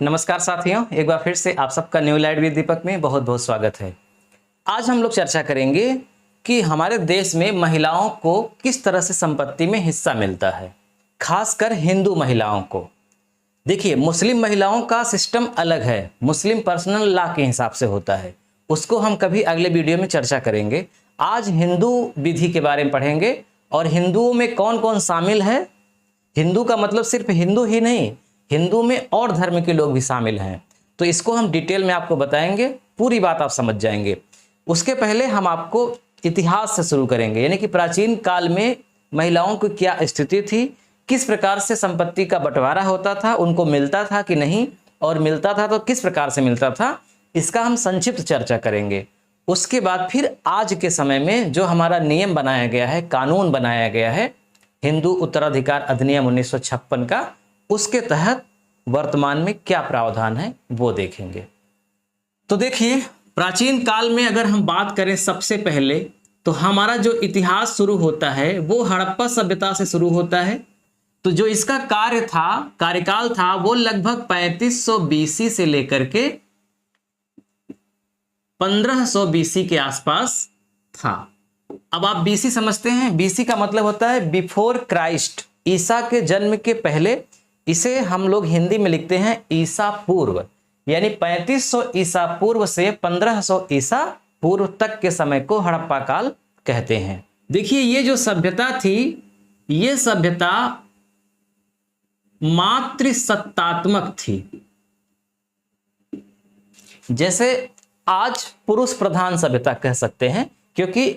नमस्कार साथियों, एक बार फिर से आप सबका न्यू लाइट विद दीपक में बहुत बहुत स्वागत है। आज हम लोग चर्चा करेंगे कि हमारे देश में महिलाओं को किस तरह से संपत्ति में हिस्सा मिलता है, खासकर हिंदू महिलाओं को। देखिए, मुस्लिम महिलाओं का सिस्टम अलग है, मुस्लिम पर्सनल लॉ के हिसाब से होता है, उसको हम कभी अगले वीडियो में चर्चा करेंगे। आज हिंदू विधि के बारे में पढ़ेंगे और हिंदुओं में कौन कौन शामिल है। हिंदू का मतलब सिर्फ हिंदू ही नहीं, हिंदू में और धर्म के लोग भी शामिल हैं। तो इसको हम डिटेल में आपको बताएंगे, पूरी बात आप समझ जाएंगे। उसके पहले हम आपको इतिहास से शुरू करेंगे, यानी कि प्राचीन काल में महिलाओं की क्या स्थिति थी, किस प्रकार से संपत्ति का बंटवारा होता था, उनको मिलता था कि नहीं, और मिलता था तो किस प्रकार से मिलता था, इसका हम संक्षिप्त चर्चा करेंगे। उसके बाद फिर आज के समय में जो हमारा नियम बनाया गया है, कानून बनाया गया है, हिंदू उत्तराधिकार अधिनियम 1956 का, उसके तहत वर्तमान में क्या प्रावधान है वो देखेंगे। तो देखिए, प्राचीन काल में अगर हम बात करें सबसे पहले, तो हमारा जो इतिहास शुरू होता है वो हड़प्पा सभ्यता से शुरू होता है। तो जो इसका कार्यकाल था वो लगभग 3500 बीसी से लेकर के 1500 बीसी के आसपास था। अब आप बीसी समझते हैं, बीसी का मतलब होता है बिफोर क्राइस्ट, ईसा के जन्म के पहले। इसे हम लोग हिंदी में लिखते हैं ईसा पूर्व, यानी 3500 ईसा पूर्व से 1500 ईसा पूर्व तक के समय को हड़प्पा काल कहते हैं। देखिए, ये जो सभ्यता थी, ये सभ्यता मातृसत्तात्मक थी। जैसे आज पुरुष प्रधान सभ्यता कह सकते हैं, क्योंकि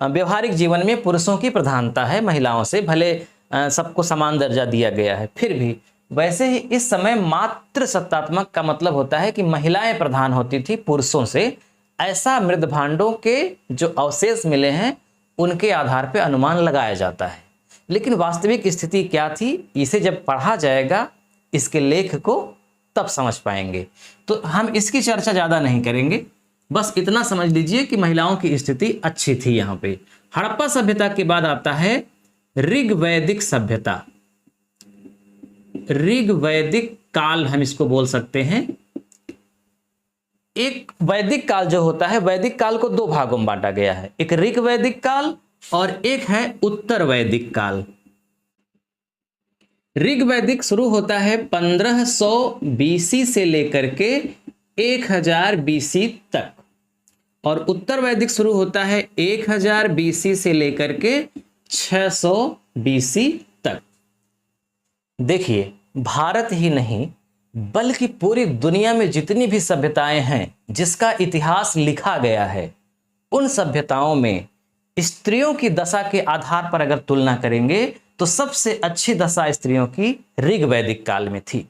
व्यवहारिक जीवन में पुरुषों की प्रधानता है महिलाओं से, भले सबको समान दर्जा दिया गया है, फिर भी वैसे ही इस समय मातृ सत्तात्मक का मतलब होता है कि महिलाएं प्रधान होती थी पुरुषों से। ऐसा मृद भांडों के जो अवशेष मिले हैं उनके आधार पर अनुमान लगाया जाता है। लेकिन वास्तविक स्थिति क्या थी, इसे जब पढ़ा जाएगा इसके लेख को, तब समझ पाएंगे। तो हम इसकी चर्चा ज़्यादा नहीं करेंगे, बस इतना समझ लीजिए कि महिलाओं की स्थिति अच्छी थी। यहाँ पे हड़प्पा सभ्यता के बाद आता है ऋग्वैदिक सभ्यता। ऋग्वैदिक काल हम इसको बोल सकते हैं। एक वैदिक काल जो होता है, वैदिक काल को दो भागों में बांटा गया है, एक ऋग्वैदिक काल और एक है उत्तर वैदिक काल। ऋग्वैदिक शुरू होता है 1500 बीसी से लेकर के 1000 बीसी तक, और उत्तर वैदिक शुरू होता है 1000 बीसी से लेकर के 600 बीसी तक। देखिए, भारत ही नहीं बल्कि पूरी दुनिया में जितनी भी सभ्यताएं हैं जिसका इतिहास लिखा गया है, उन सभ्यताओं में स्त्रियों की दशा के आधार पर अगर तुलना करेंगे तो सबसे अच्छी दशा स्त्रियों की ऋग्वैदिक काल में थी।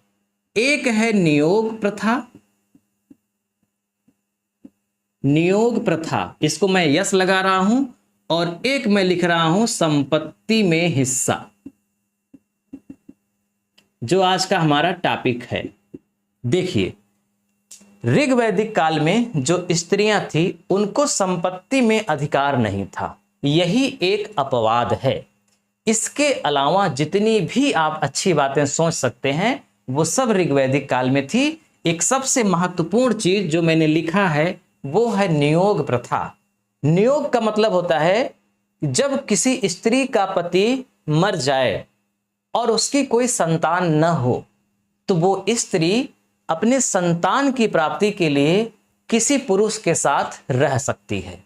एक है नियोग प्रथा, नियोग प्रथा, इसको मैं यस लगा रहा हूं, और एक मैं लिख रहा हूं संपत्ति में हिस्सा, जो आज का हमारा टॉपिक है। देखिए, ऋग्वैदिक काल में जो स्त्रियां थी उनको संपत्ति में अधिकार नहीं था, यही एक अपवाद है। इसके अलावा जितनी भी आप अच्छी बातें सोच सकते हैं वो सब ऋग्वैदिक काल में थी। एक सबसे महत्वपूर्ण चीज जो मैंने लिखा है वो है नियोग प्रथा। नियोग का मतलब होता है जब किसी स्त्री का पति मर जाए और उसकी कोई संतान न हो, तो वो स्त्री अपने संतान की प्राप्ति के लिए किसी पुरुष के साथ रह सकती है,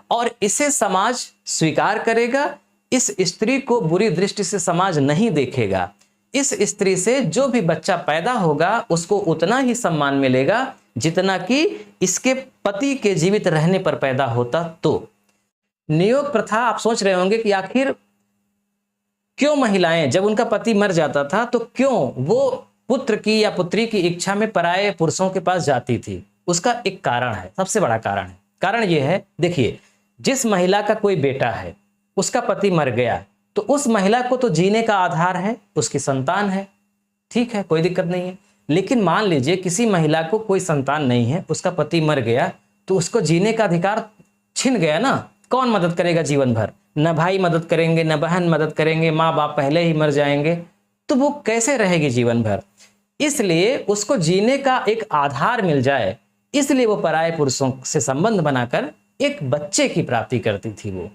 और इसे समाज स्वीकार करेगा। इस स्त्री को बुरी दृष्टि से समाज नहीं देखेगा। इस स्त्री से जो भी बच्चा पैदा होगा उसको उतना ही सम्मान मिलेगा जितना कि इसके पति के जीवित रहने पर पैदा होता। तो नियोग प्रथा, आप सोच रहे होंगे कि आखिर क्यों महिलाएं जब उनका पति मर जाता था तो क्यों वो पुत्र की या पुत्री की इच्छा में पराये पुरुषों के पास जाती थी। उसका एक कारण है, सबसे बड़ा कारण है। कारण यह है, देखिए, जिस महिला का कोई बेटा है, उसका पति मर गया, तो उस महिला को तो जीने का आधार है, उसकी संतान है, ठीक है, कोई दिक्कत नहीं है। लेकिन मान लीजिए किसी महिला को कोई संतान नहीं है, उसका पति मर गया, तो उसको जीने का अधिकार छिन गया ना। कौन मदद करेगा जीवन भर? न भाई मदद करेंगे, न बहन मदद करेंगे, माँ बाप पहले ही मर जाएंगे, तो वो कैसे रहेगी जीवन भर? इसलिए उसको जीने का एक आधार मिल जाए, इसलिए वो पराये पुरुषों से संबंध बनाकर एक बच्चे की प्राप्ति करती थी वो।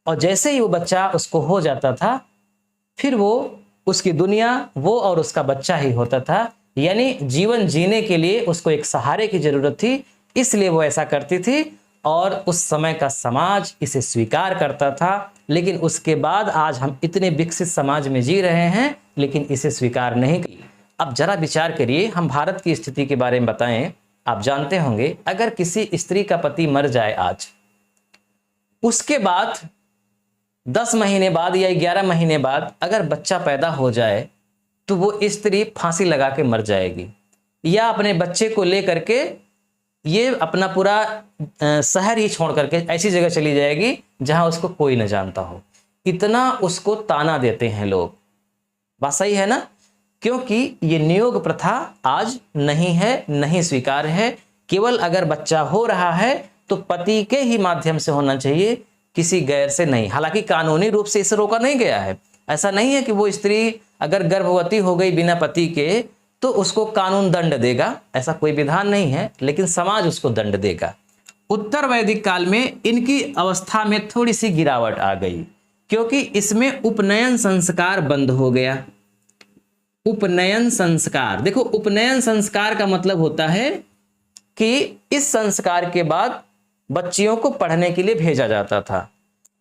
और जैसे ही वो बच्चा उसको हो जाता था, फिर वो उसकी दुनिया वो और उसका बच्चा ही होता था। यानी जीवन जीने के लिए उसको एक सहारे की जरूरत थी, इसलिए वो ऐसा करती थी और उस समय का समाज इसे स्वीकार करता था। लेकिन उसके बाद आज हम इतने विकसित समाज में जी रहे हैं, लेकिन इसे स्वीकार नहीं की। अब जरा विचार करिए, हम भारत की स्थिति के बारे में बताएं। आप जानते होंगे, अगर किसी स्त्री का पति मर जाए आज, उसके बाद 10 महीने बाद या 11 महीने बाद अगर बच्चा पैदा हो जाए तो वो स्त्री फांसी लगा के मर जाएगी, या अपने बच्चे को ले करके ये अपना पूरा शहर ही छोड़ करके ऐसी जगह चली जाएगी जहां उसको कोई न जानता हो। इतना उसको ताना देते हैं लोग। बात सही है ना? क्योंकि ये नियोग प्रथा आज नहीं है, नहीं स्वीकार है। केवल अगर बच्चा हो रहा है तो पति के ही माध्यम से होना चाहिए, किसी गैर से नहीं। हालांकि कानूनी रूप से इसे रोका नहीं गया है। ऐसा नहीं है कि वो स्त्री अगर गर्भवती हो गई बिना पति के तो उसको कानून दंड देगा, ऐसा कोई विधान नहीं है, लेकिन समाज उसको दंड देगा। उत्तर वैदिक काल में इनकी अवस्था में थोड़ी सी गिरावट आ गई, क्योंकि इसमें उपनयन संस्कार बंद हो गया। उपनयन संस्कार, देखो उपनयन संस्कार का मतलब होता है कि इस संस्कार के बाद बच्चियों को पढ़ने के लिए भेजा जाता था।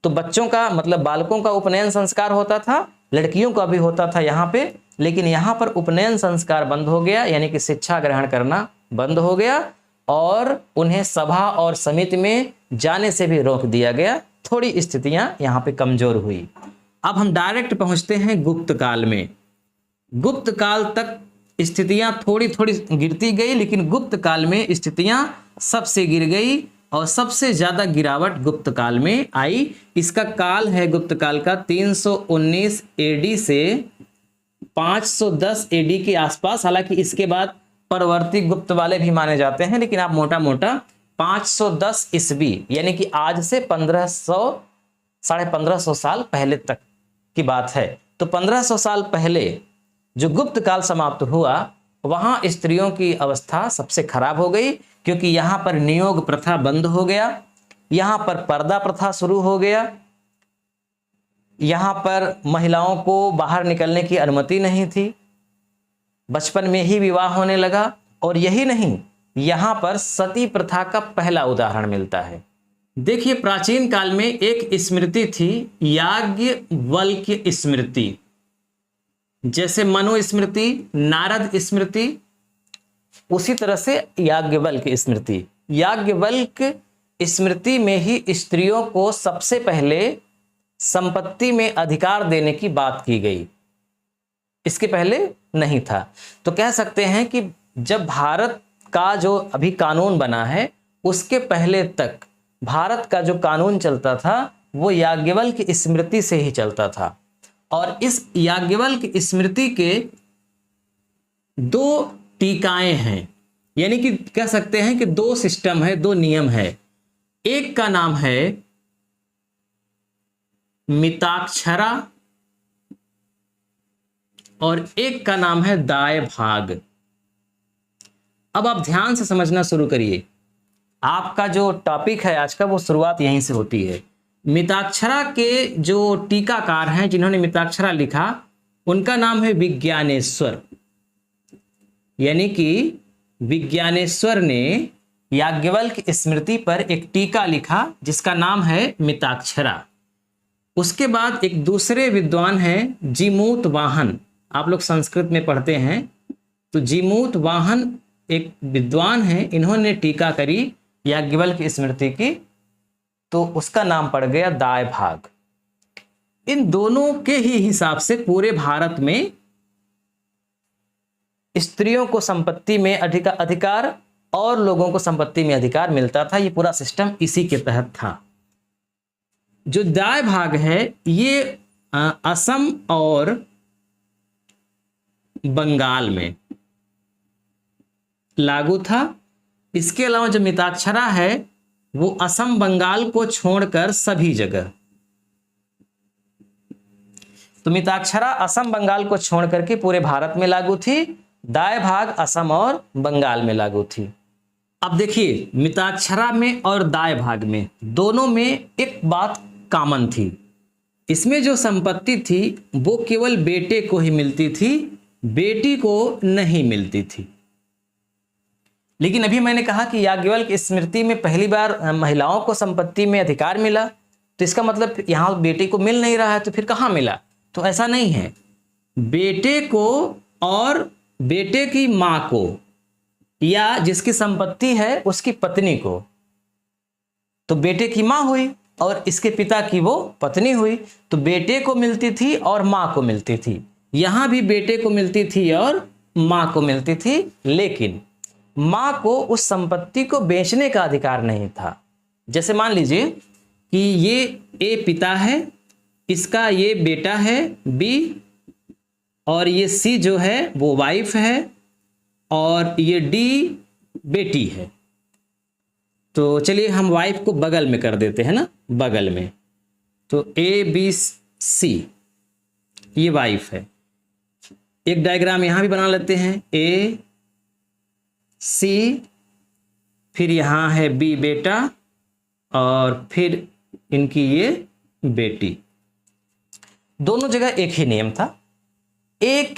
तो बच्चों का मतलब बालकों का उपनयन संस्कार होता था, लड़कियों का भी होता था यहाँ पे, लेकिन यहाँ पर उपनयन संस्कार बंद हो गया, यानी कि शिक्षा ग्रहण करना बंद हो गया और उन्हें सभा और समिति में जाने से भी रोक दिया गया। थोड़ी स्थितियां यहाँ पे कमजोर हुई। अब हम डायरेक्ट पहुंचते हैं गुप्त काल में। गुप्त काल तक स्थितियां थोड़ी थोड़ी गिरती गई, लेकिन गुप्त काल में स्थितियां सबसे गिर गई और सबसे ज्यादा गिरावट गुप्त काल में आई। इसका काल है गुप्त काल का 319 एडी से 510 एडी के आसपास। हालांकि इसके बाद परवर्ती गुप्त वाले भी माने जाते हैं, लेकिन आप मोटा मोटा 510 ईस्वी यानी कि आज से 1500 साल पहले तक की बात है। तो 1500 साल पहले जो गुप्त काल समाप्त हुआ, वहां स्त्रियों की अवस्था सबसे खराब हो गई, क्योंकि यहां पर नियोग प्रथा बंद हो गया, यहां पर पर्दा प्रथा शुरू हो गया, यहां पर महिलाओं को बाहर निकलने की अनुमति नहीं थी, बचपन में ही विवाह होने लगा। और यही नहीं, यहां पर सती प्रथा का पहला उदाहरण मिलता है। देखिए, प्राचीन काल में एक स्मृति थी याज्ञवल्क्य स्मृति, जैसे मनु स्मृति, नारद स्मृति, उसी तरह से याज्ञवल्क्य स्मृति। याज्ञवल्क्य स्मृति में ही स्त्रियों को सबसे पहले संपत्ति में अधिकार देने की बात की गई, इसके पहले नहीं था। तो कह सकते हैं कि जब भारत का जो अभी कानून बना है, उसके पहले तक भारत का जो कानून चलता था वो याज्ञवल्क्य स्मृति से ही चलता था। और इस याज्ञवल्क्य स्मृति के 2 टीकाएं हैं, यानी कि कह सकते हैं कि 2 सिस्टम है, 2 नियम है। एक का नाम है मिताक्षरा और एक का नाम है दाय भाग। अब आप ध्यान से समझना शुरू करिए। आपका जो टॉपिक है आज का, वो शुरुआत यहीं से होती है। मिताक्षरा के जो टीकाकार हैं, जिन्होंने मिताक्षरा लिखा, उनका नाम है विज्ञानेश्वर। यानी कि विज्ञानेश्वर ने याज्ञवल्क्य स्मृति पर एक टीका लिखा जिसका नाम है मिताक्षरा। उसके बाद एक दूसरे विद्वान हैं जीमूत वाहन, आप लोग संस्कृत में पढ़ते हैं, तो जीमूत वाहन एक विद्वान हैं, इन्होंने टीका करी याज्ञवल्क्य स्मृति की, तो उसका नाम पड़ गया दाय भाग। इन दोनों के ही हिसाब से पूरे भारत में स्त्रियों को संपत्ति में अधिकार और लोगों को संपत्ति में अधिकार मिलता था। ये पूरा सिस्टम इसी के तहत था। जो दाय भाग है ये असम और बंगाल में लागू था। इसके अलावा जो मिताक्षरा है वो असम बंगाल को छोड़कर सभी जगह, तो मिताक्षरा असम बंगाल को छोड़ करके पूरे भारत में लागू थी दाएं भाग असम और बंगाल में लागू थी। अब देखिए मिताक्षरा में और दाएं भाग में दोनों में एक बात कॉमन थी। इसमें जो संपत्ति थी वो केवल बेटे को ही मिलती थी, बेटी को नहीं मिलती थी। लेकिन अभी मैंने कहा कि याज्ञवल्क्य स्मृति में पहली बार महिलाओं को संपत्ति में अधिकार मिला, तो इसका मतलब यहाँ बेटे को मिल नहीं रहा है, तो फिर कहाँ मिला? तो ऐसा नहीं है। बेटे को और बेटे की मां को या जिसकी संपत्ति है उसकी पत्नी को, तो बेटे की मां हुई और इसके पिता की वो पत्नी हुई, तो बेटे को मिलती थी और मां को मिलती थी। यहां भी बेटे को मिलती थी और मां को मिलती थी, लेकिन मां को उस संपत्ति को बेचने का अधिकार नहीं था। जैसे मान लीजिए कि ये ए पिता है, इसका ये बेटा है बी, और ये सी जो है वो वाइफ है, और ये डी बेटी है। तो चलिए हम वाइफ को बगल में कर देते हैं ना, बगल में। तो ए बी सी ये वाइफ है। एक डायग्राम यहां भी बना लेते हैं, ए सी, फिर यहां है बी बेटा, और फिर इनकी ये बेटी। दोनों जगह एक ही नियम था। एक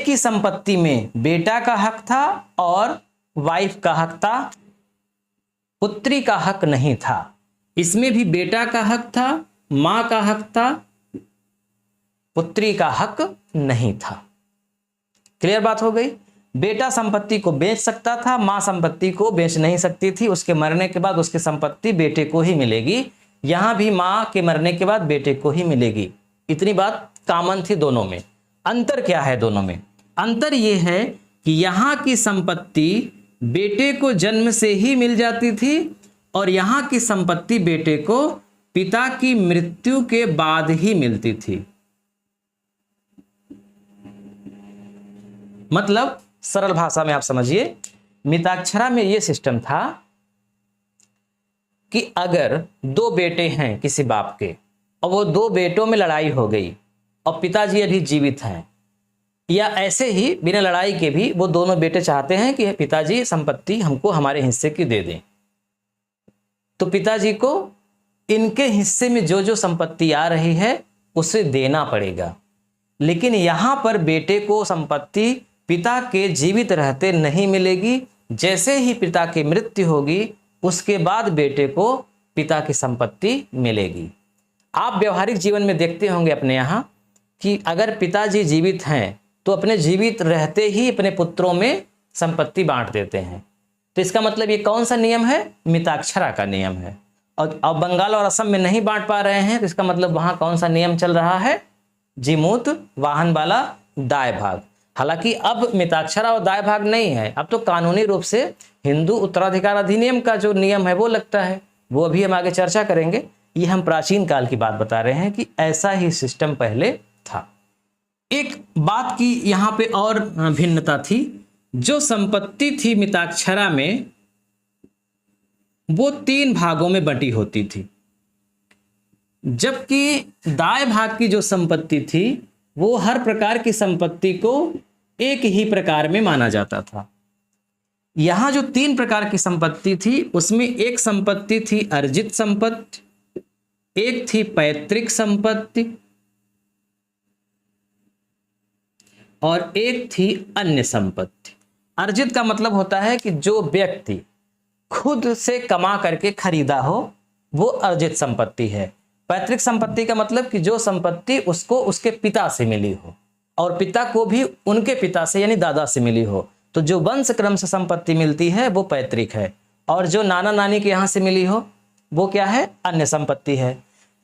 की संपत्ति में बेटा का हक था और वाइफ का हक था, पुत्री का हक नहीं था। इसमें भी बेटा का हक था, मां का हक था, पुत्री का हक नहीं था। क्लियर बात हो गई? बेटा संपत्ति को बेच सकता था, मां संपत्ति को बेच नहीं सकती थी। उसके मरने के बाद उसकी संपत्ति बेटे को ही मिलेगी। यहां भी मां के मरने के बाद बेटे को ही मिलेगी। इतनी बात कॉमन थी दोनों में। अंतर क्या है दोनों में? अंतर यह है कि यहां की संपत्ति बेटे को जन्म से ही मिल जाती थी और यहां की संपत्ति बेटे को पिता की मृत्यु के बाद ही मिलती थी। मतलब सरल भाषा में आप समझिए, मिताक्षरा में यह सिस्टम था कि अगर दो बेटे हैं किसी बाप के और वो दो बेटों में लड़ाई हो गई और पिताजी अभी जीवित हैं, या ऐसे ही बिना लड़ाई के भी वो दोनों बेटे चाहते हैं कि पिताजी संपत्ति हमको हमारे हिस्से की दे दें, तो पिताजी को इनके हिस्से में जो जो संपत्ति आ रही है उसे देना पड़ेगा। लेकिन यहां पर बेटे को संपत्ति पिता के जीवित रहते नहीं मिलेगी। जैसे ही पिता की मृत्यु होगी उसके बाद बेटे को पिता की संपत्ति मिलेगी। आप व्यवहारिक जीवन में देखते होंगे अपने यहाँ कि अगर पिताजी जीवित हैं तो अपने जीवित रहते ही अपने पुत्रों में संपत्ति बांट देते हैं। तो इसका मतलब ये कौन सा नियम है? मिताक्षरा का नियम है। और अब बंगाल और असम में नहीं बांट पा रहे हैं तो इसका मतलब वहां कौन सा नियम चल रहा है? जीमूत वाहन वाला दाएं भाग। हालांकि अब मिताक्षरा और दाएं भाग नहीं है, अब तो कानूनी रूप से हिंदू उत्तराधिकार अधिनियम का जो नियम है वो लगता है। वो अभी हम आगे चर्चा करेंगे। ये हम प्राचीन काल की बात बता रहे हैं कि ऐसा ही सिस्टम पहले था। एक बात की यहाँ पे और भिन्नता थी। जो संपत्ति थी मिताक्षरा में वो 3 भागों में बंटी होती थी, जबकि दाएं भाग की जो संपत्ति थी वो हर प्रकार की संपत्ति को एक ही प्रकार में माना जाता था। यहां जो 3 प्रकार की संपत्ति थी उसमें एक संपत्ति थी अर्जित संपत्ति, एक थी पैतृक संपत्ति और एक थी अन्य संपत्ति। अर्जित का मतलब होता है कि जो व्यक्ति खुद से कमा करके खरीदा हो वो अर्जित संपत्ति है। पैतृक संपत्ति का मतलब कि जो संपत्ति उसको उसके पिता से मिली हो और पिता को भी उनके पिता से यानी दादा से मिली हो। तो जो वंश क्रम से संपत्ति मिलती है वो पैतृक है, और जो नाना नानी के यहाँ से मिली हो वो क्या है? अन्य संपत्ति है।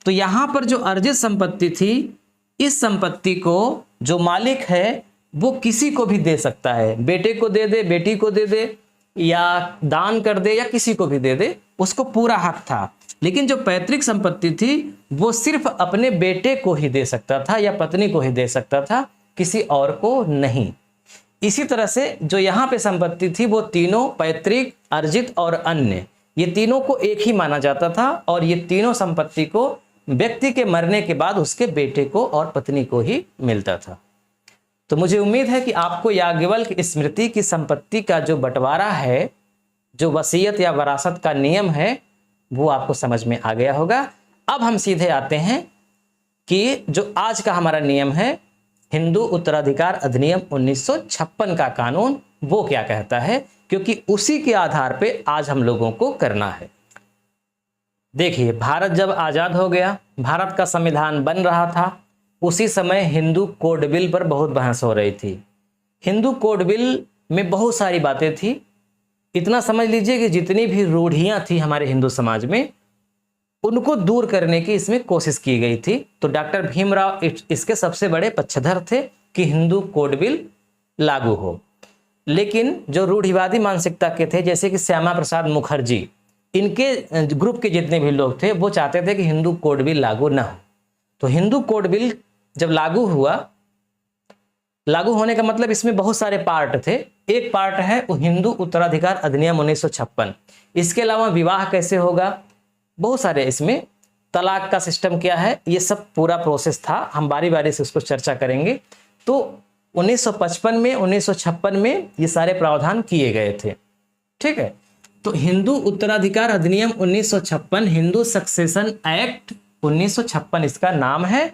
तो यहाँ पर जो अर्जित संपत्ति थी, इस संपत्ति को जो मालिक है वो किसी को भी दे सकता है। बेटे को दे दे, बेटी को दे दे, या दान कर दे, या किसी को भी दे दे, उसको पूरा हक था। लेकिन जो पैतृक संपत्ति थी वो सिर्फ अपने बेटे को ही दे सकता था या पत्नी को ही दे सकता था, किसी और को नहीं। इसी तरह से जो यहाँ पे संपत्ति थी वो तीनों पैतृक, अर्जित और अन्य, ये तीनों को एक ही माना जाता था और ये तीनों संपत्ति को व्यक्ति के मरने के बाद उसके बेटे को और पत्नी को ही मिलता था। तो मुझे उम्मीद है कि आपको याज्ञवल्क्य स्मृति की संपत्ति का जो बंटवारा है, जो वसीयत या वरासत का नियम है, वो आपको समझ में आ गया होगा। अब हम सीधे आते हैं कि जो आज का हमारा नियम है, हिंदू उत्तराधिकार अधिनियम 1956 का कानून, वो क्या कहता है, क्योंकि उसी के आधार पे आज हम लोगों को करना है। देखिए, भारत जब आजाद हो गया, भारत का संविधान बन रहा था, उसी समय हिंदू कोड बिल पर बहुत बहस हो रही थी। हिंदू कोड बिल में बहुत सारी बातें थी। इतना समझ लीजिए कि जितनी भी रूढ़ियां थी हमारे हिंदू समाज में, उनको दूर करने की इसमें कोशिश की गई थी। तो डॉक्टर भीमराव इसके सबसे बड़े पक्षधर थे कि हिंदू कोड बिल लागू हो। लेकिन जो रूढ़िवादी मानसिकता के थे, जैसे कि श्यामा प्रसाद मुखर्जी, इनके ग्रुप के जितने भी लोग थे, वो चाहते थे कि हिंदू कोड बिल लागू ना हो। तो हिंदू कोड बिल जब लागू हुआ, लागू होने का मतलब इसमें बहुत सारे पार्ट थे। एक पार्ट है वो हिंदू उत्तराधिकार अधिनियम 1956। इसके अलावा विवाह कैसे होगा, बहुत सारे, इसमें तलाक का सिस्टम क्या है, ये सब पूरा प्रोसेस था। हम बारी बारी से उसको चर्चा करेंगे। तो 1956 में ये सारे प्रावधान किए गए थे। ठीक है, तो हिंदू उत्तराधिकार अधिनियम 1956, हिंदू सक्सेशन एक्ट 1956 इसका नाम है।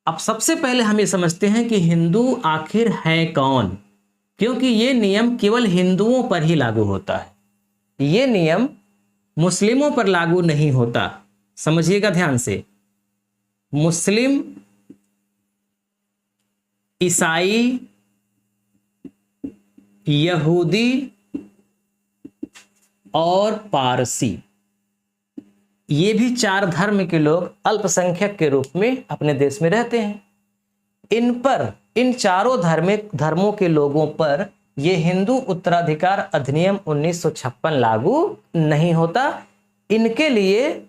अब सबसे पहले हम ये समझते हैं कि हिंदू आखिर है कौन, क्योंकि ये नियम केवल हिंदुओं पर ही लागू होता है, ये नियम मुस्लिमों पर लागू नहीं होता। समझिएगा ध्यान से, मुस्लिम, ईसाई, यहूदी और पारसी, ये भी 4 धर्म के लोग अल्पसंख्यक के रूप में अपने देश में रहते हैं। इन पर, इन चारों धर्मों के लोगों पर ये हिंदू उत्तराधिकार अधिनियम 1956 लागू नहीं होता। इनके लिए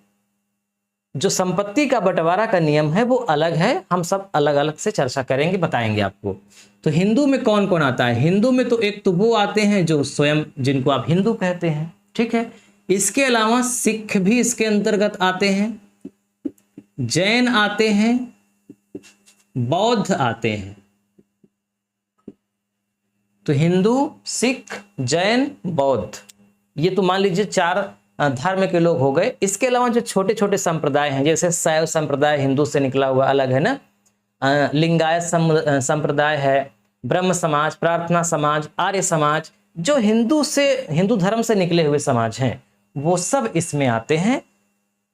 जो संपत्ति का बंटवारा का नियम है वो अलग है। हम सब अलग अलग से चर्चा करेंगे, बताएंगे आपको। तो हिंदू में कौन कौन आता है? हिंदू में तो एक तो वो आते हैं जो स्वयं, जिनको आप हिंदू कहते हैं। ठीक है, इसके अलावा सिख भी इसके अंतर्गत आते हैं, जैन आते हैं, बौद्ध आते हैं। तो हिंदू, सिख, जैन, बौद्ध, ये तो मान लीजिए 4 धर्म के लोग हो गए। इसके अलावा जो छोटे छोटे संप्रदाय हैं, जैसे शैव संप्रदाय हिंदू से निकला हुआ अलग है ना, लिंगायत संप्रदाय है, ब्रह्म समाज, प्रार्थना समाज, आर्य समाज, जो हिंदू धर्म से निकले हुए समाज हैं, वो सब इसमें आते हैं।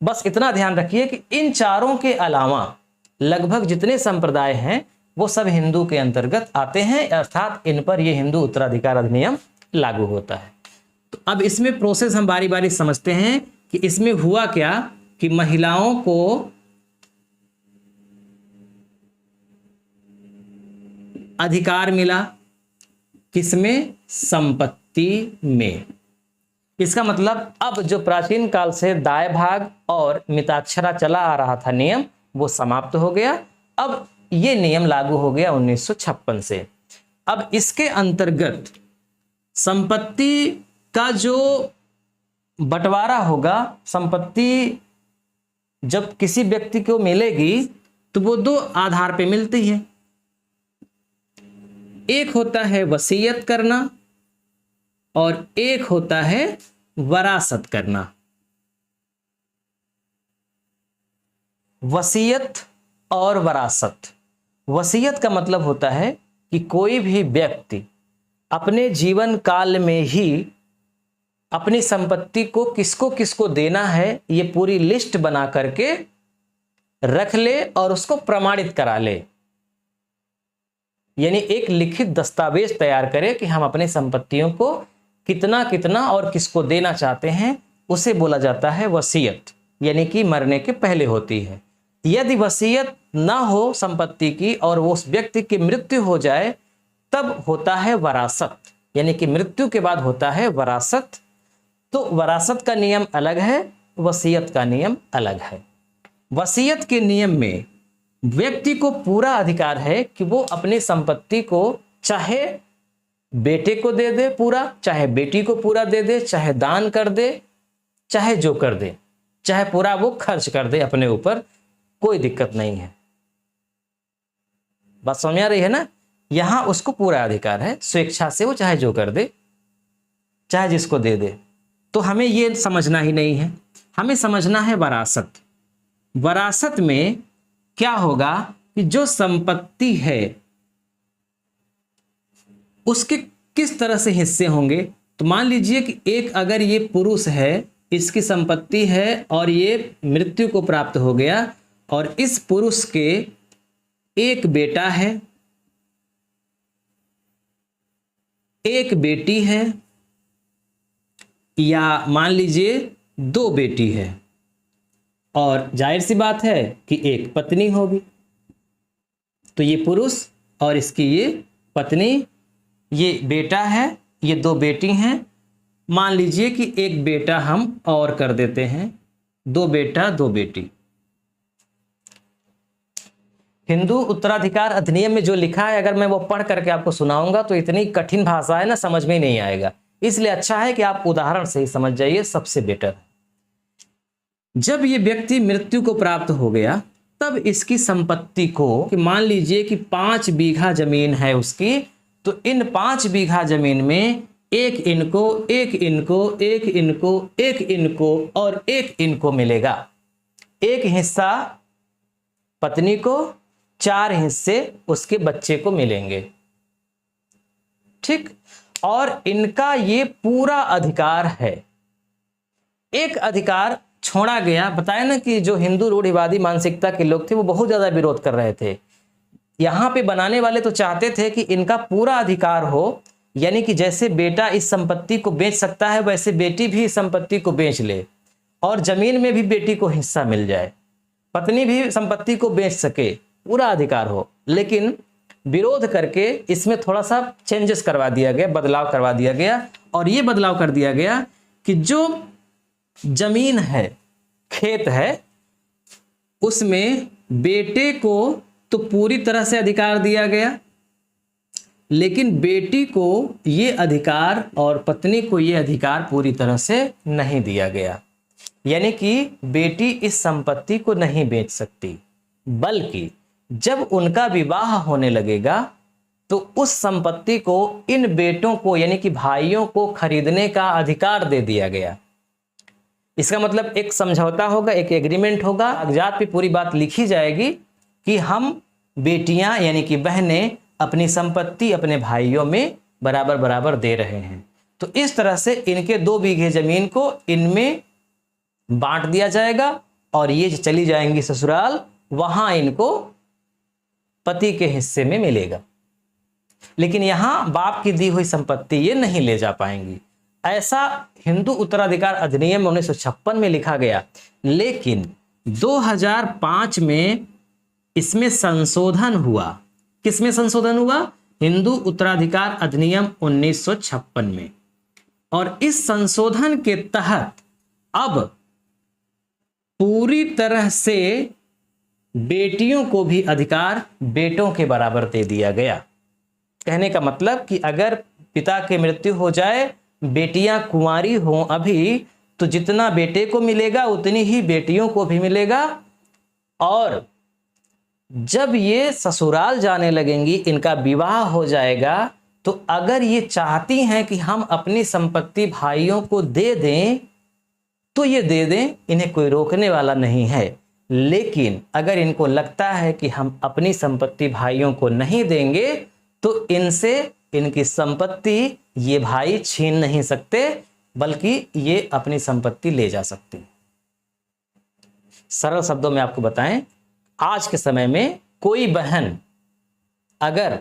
बस इतना ध्यान रखिए कि इन चारों के अलावा लगभग जितने संप्रदाय हैं वो सब हिंदू के अंतर्गत आते हैं, अर्थात इन पर ये हिंदू उत्तराधिकार अधिनियम लागू होता है। तो अब इसमें प्रोसेस हम बारी बारी समझते हैं कि इसमें हुआ क्या कि महिलाओं को अधिकार मिला, किसमें? संपत्ति में। इसका मतलब अब जो प्राचीन काल से दाय भाग और मिताक्षरा चला आ रहा था नियम, वो समाप्त हो गया। अब ये नियम लागू हो गया 1956 से। अब इसके अंतर्गत संपत्ति का जो बंटवारा होगा, संपत्ति जब किसी व्यक्ति को मिलेगी तो वो 2 आधार पे मिलती है। एक होता है वसीयत करना और एक होता है वरासत करना। वसीयत और वरासत। वसीयत का मतलब होता है कि कोई भी व्यक्ति अपने जीवन काल में ही अपनी संपत्ति को किसको किसको देना है, ये पूरी लिस्ट बना करके रख ले और उसको प्रमाणित करा ले। यानी एक लिखित दस्तावेज तैयार करे कि हम अपनी संपत्तियों को कितना कितना और किसको देना चाहते हैं, उसे बोला जाता है वसीयत, यानी कि मरने के पहले होती है। यदि वसीयत ना हो संपत्ति की और वो उस व्यक्ति की मृत्यु हो जाए, तब होता है वरासत, यानी कि मृत्यु के बाद होता है वरासत। तो वरासत का नियम अलग है, वसीयत का नियम अलग है। वसीयत के नियम में व्यक्ति को पूरा अधिकार है कि वो अपनी संपत्ति को चाहे बेटे को दे दे पूरा, चाहे बेटी को पूरा दे दे, चाहे दान कर दे, चाहे जो कर दे, चाहे पूरा वो खर्च कर दे अपने ऊपर, कोई दिक्कत नहीं है। बात समझ आ रही है ना? यहां उसको पूरा अधिकार है, स्वेच्छा से वो चाहे जो कर दे, चाहे जिसको दे दे। तो हमें ये समझना ही नहीं है, हमें समझना है वरासत। वरासत में क्या होगा कि जो संपत्ति है उसके किस तरह से हिस्से होंगे। तो मान लीजिए कि एक अगर ये पुरुष है, इसकी संपत्ति है और ये मृत्यु को प्राप्त हो गया, और इस पुरुष के एक बेटा है, एक बेटी है, या मान लीजिए 2 बेटी है, और जाहिर सी बात है कि एक पत्नी होगी। तो ये पुरुष और इसकी ये पत्नी, ये बेटा है, ये 2 बेटी हैं। मान लीजिए कि एक बेटा हम और कर देते हैं, 2 बेटा 2 बेटी। हिंदू उत्तराधिकार अधिनियम में जो लिखा है, अगर मैं वो पढ़ करके आपको सुनाऊंगा तो इतनी कठिन भाषा है ना, समझ में ही नहीं आएगा। इसलिए अच्छा है कि आप उदाहरण से ही समझ जाइए, सबसे बेटर। जब ये व्यक्ति मृत्यु को प्राप्त हो गया, तब इसकी संपत्ति को, कि मान लीजिए कि 5 बीघा जमीन है उसकी, तो इन 5 बीघा जमीन में एक इनको, एक इनको, एक इनको, एक इनको और एक इनको मिलेगा। एक हिस्सा पत्नी को, 4 हिस्से उसके बच्चे को मिलेंगे, ठीक। और इनका ये पूरा अधिकार है। एक अधिकार छोड़ा गया, बताया ना कि जो हिंदू रूढ़िवादी मानसिकता के लोग थे वो बहुत ज्यादा विरोध कर रहे थे। यहां पे बनाने वाले तो चाहते थे कि इनका पूरा अधिकार हो, यानी कि जैसे बेटा इस संपत्ति को बेच सकता है, वैसे बेटी भी इस संपत्ति को बेच ले, और जमीन में भी बेटी को हिस्सा मिल जाए, पत्नी भी संपत्ति को बेच सके, पूरा अधिकार हो। लेकिन विरोध करके इसमें थोड़ा सा चेंजेस करवा दिया गया, बदलाव करवा दिया गया, और ये बदलाव कर दिया गया कि जो जमीन है, खेत है, उसमें बेटे को तो पूरी तरह से अधिकार दिया गया, लेकिन बेटी को ये अधिकार और पत्नी को ये अधिकार पूरी तरह से नहीं दिया गया। यानी कि बेटी इस संपत्ति को नहीं बेच सकती, बल्कि जब उनका विवाह होने लगेगा तो उस संपत्ति को इन बेटों को, यानी कि भाइयों को खरीदने का अधिकार दे दिया गया। इसका मतलब एक समझौता होगा, एक एग्रीमेंट होगा, कागजात पे पूरी बात लिखी जाएगी कि हम बेटियां यानी कि बहनें अपनी संपत्ति अपने भाइयों में बराबर बराबर दे रहे हैं। तो इस तरह से इनके 2 बीघे जमीन को इनमें बांट दिया जाएगा, और ये चली जाएंगी ससुराल, वहां इनको पति के हिस्से में मिलेगा। लेकिन यहां बाप की दी हुई संपत्ति ये नहीं ले जा पाएंगी। ऐसा हिंदू उत्तराधिकार अधिनियम 1956 में लिखा गया, लेकिन 2005 में इसमें संशोधन हुआ। किसमें संशोधन हुआ? हिंदू उत्तराधिकार अधिनियम 1956 में। और इस संशोधन के तहत अब पूरी तरह से बेटियों को भी अधिकार बेटों के बराबर दे दिया गया। कहने का मतलब कि अगर पिता की मृत्यु हो जाए, बेटियां कुंवारी हों अभी, तो जितना बेटे को मिलेगा उतनी ही बेटियों को भी मिलेगा। और जब ये ससुराल जाने लगेंगी, इनका विवाह हो जाएगा, तो अगर ये चाहती हैं कि हम अपनी संपत्ति भाइयों को दे दें तो ये दे दें, इन्हें कोई रोकने वाला नहीं है। लेकिन अगर इनको लगता है कि हम अपनी संपत्ति भाइयों को नहीं देंगे तो इनसे इनकी संपत्ति ये भाई छीन नहीं सकते, बल्कि ये अपनी संपत्ति ले जा सकते। सरल शब्दों में आपको बताएं, आज के समय में कोई बहन अगर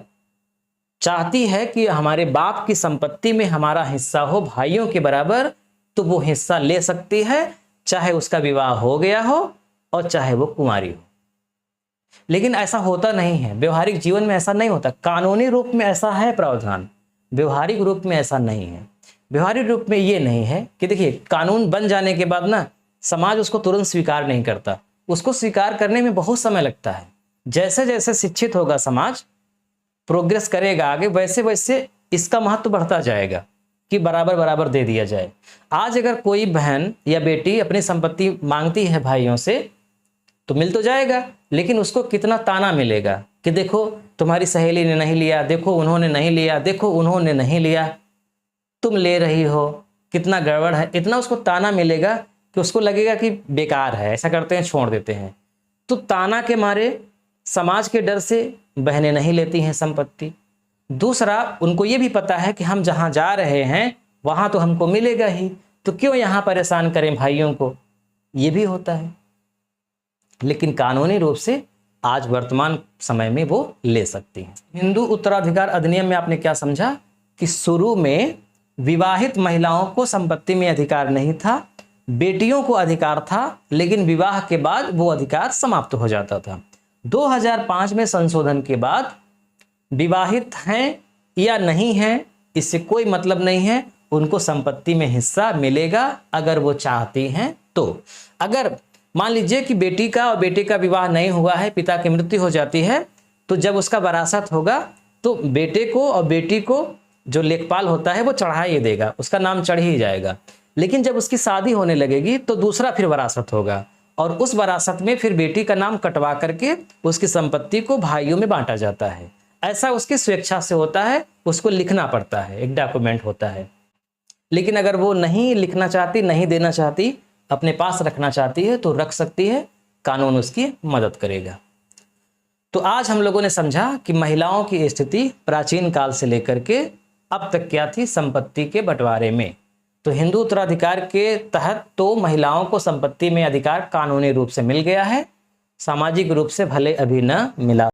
चाहती है कि हमारे बाप की संपत्ति में हमारा हिस्सा हो भाइयों के बराबर, तो वो हिस्सा ले सकती है, चाहे उसका विवाह हो गया हो और चाहे वो कुंवारी हो। लेकिन ऐसा होता नहीं है, व्यवहारिक जीवन में ऐसा नहीं होता। कानूनी रूप में ऐसा है प्रावधान, व्यवहारिक रूप में ऐसा नहीं है। व्यवहारिक रूप में ये नहीं है कि देखिए, कानून बन जाने के बाद ना समाज उसको तुरंत स्वीकार नहीं करता, उसको स्वीकार करने में बहुत समय लगता है। जैसे जैसे शिक्षित होगा समाज, प्रोग्रेस करेगा आगे, वैसे वैसे इसका महत्व बढ़ता जाएगा कि बराबर बराबर दे दिया जाए। आज अगर कोई बहन या बेटी अपनी संपत्ति मांगती है भाइयों से तो मिल तो जाएगा, लेकिन उसको कितना ताना मिलेगा कि देखो तुम्हारी सहेली ने नहीं लिया, देखो उन्होंने नहीं लिया, देखो उन्होंने नहीं लिया, तुम ले रही हो, कितना गड़बड़ है, इतना उसको ताना मिलेगा कि उसको लगेगा कि बेकार है, ऐसा करते हैं, छोड़ देते हैं। तो ताना के मारे, समाज के डर से बहनें नहीं लेती हैं संपत्ति। दूसरा, उनको ये भी पता है कि हम जहाँ जा रहे हैं वहाँ तो हमको मिलेगा ही, तो क्यों यहाँ परेशान करें भाइयों को, ये भी होता है। लेकिन कानूनी रूप से आज वर्तमान समय में वो ले सकती हैं। हिंदू उत्तराधिकार अधिनियम में आपने क्या समझा कि शुरू में विवाहित महिलाओं को संपत्ति में अधिकार नहीं था, बेटियों को अधिकार था, लेकिन विवाह के बाद वो अधिकार समाप्त हो जाता था। 2005 में संशोधन के बाद विवाहित हैं या नहीं हैं इससे कोई मतलब नहीं है, उनको संपत्ति में हिस्सा मिलेगा अगर वो चाहती हैं तो। अगर मान लीजिए कि बेटी का और बेटे का विवाह नहीं हुआ है, पिता की मृत्यु हो जाती है, तो जब उसका वरासत होगा तो बेटे को और बेटी को जो लेखपाल होता है वो चढ़ा ही देगा, उसका नाम चढ़ ही जाएगा। लेकिन जब उसकी शादी होने लगेगी तो दूसरा फिर वरासत होगा, और उस वरासत में फिर बेटी का नाम कटवा करके उसकी संपत्ति को भाइयों में बांटा जाता है। ऐसा उसकी स्वेच्छा से होता है, उसको लिखना पड़ता है, एक डॉक्यूमेंट होता है। लेकिन अगर वो नहीं लिखना चाहती, नहीं देना चाहती, अपने पास रखना चाहती है तो रख सकती है, कानून उसकी मदद करेगा। तो आज हम लोगों ने समझा कि महिलाओं की स्थिति प्राचीन काल से लेकर के अब तक क्या थी संपत्ति के बंटवारे में। तो हिंदू उत्तराधिकार के तहत तो महिलाओं को संपत्ति में अधिकार कानूनी रूप से मिल गया है, सामाजिक रूप से भले अभी न मिला।